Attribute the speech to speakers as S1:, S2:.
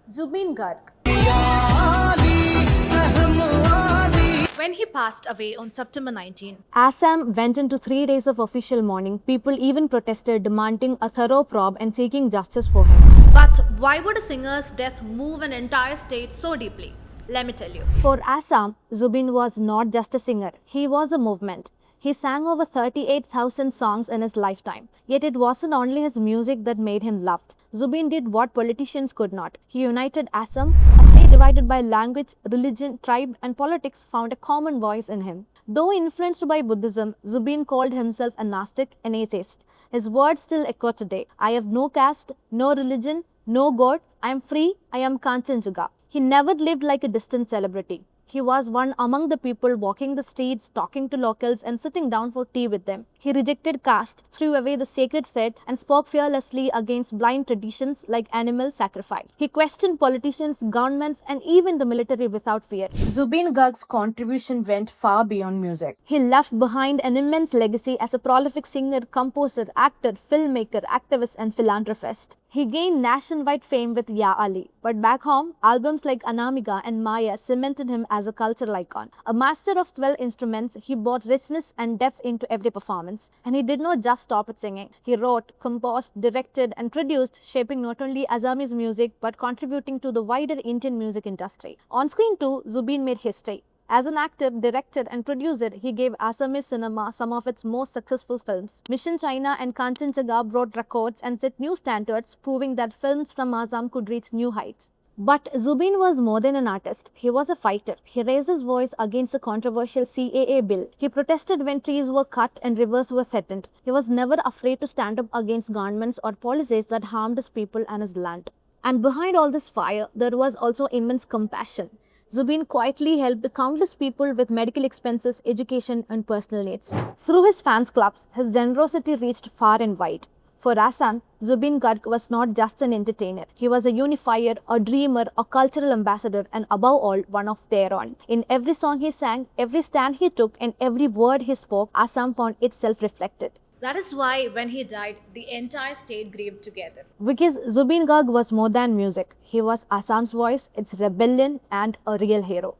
S1: Zubeen Garg. When he passed away on September 19, Assam went into 3 days of official mourning. People even protested, demanding a thorough probe and seeking justice for him. But why would a singer's death move an entire state so deeply? Let me tell you. For Assam, Zubeen was not just a singer, he was a movement. He sang over 38,000 songs in his lifetime. Yet it wasn't only his music that made him loved. Zubeen did what politicians could not. He united Assam, a state divided by language, religion, tribe, and politics, found a common voice in him. Though influenced by Buddhism, Zubeen called himself a Gnostic, an atheist. His words still echo today. I have no caste, no religion, no God. I am free. I am Kanchenjunga. He never lived like a distant celebrity. He was one among the people walking the streets, talking to locals, and sitting down for tea with them. He rejected caste, threw away the sacred thread, and spoke fearlessly against blind traditions like animal sacrifice. He questioned politicians, governments, and even the military without fear. Zubeen Garg's contribution went far beyond music. He left behind an immense legacy as a prolific singer, composer, actor, filmmaker, activist, and philanthropist. He gained nationwide fame with Ya Ali, but back home, albums like Anamika and Maya cemented him as a cultural icon. A master of 12 instruments, he brought richness and depth into every performance. And he did not just stop at singing. He wrote, composed, directed, and produced, shaping not only Assamese music but contributing to the wider Indian music industry. On screen too, Zubeen made history. As an actor, director, and producer, he gave Assamese cinema some of its most successful films. Mission China and Kanchenjunga broke records and set new standards, proving that films from Assam could reach new heights. But Zubeen was more than an artist. He was a fighter. He raised his voice against the controversial CAA bill. He protested when trees were cut and rivers were threatened. He was never afraid to stand up against governments or policies that harmed his people and his land. And behind all this fire, there was also immense compassion. Zubeen quietly helped countless people with medical expenses, education, and personal needs. Through his fans clubs, his generosity reached far and wide. For Assam, Zubeen Garg was not just an entertainer. He was a unifier, a dreamer, a cultural ambassador, and above all, one of their own. In every song he sang, every stand he took, and every word he spoke, Assam found itself reflected. That is why, when he died, the entire state grieved together. Because Zubeen Garg was more than music. He was Assam's voice, its rebellion, and a real hero.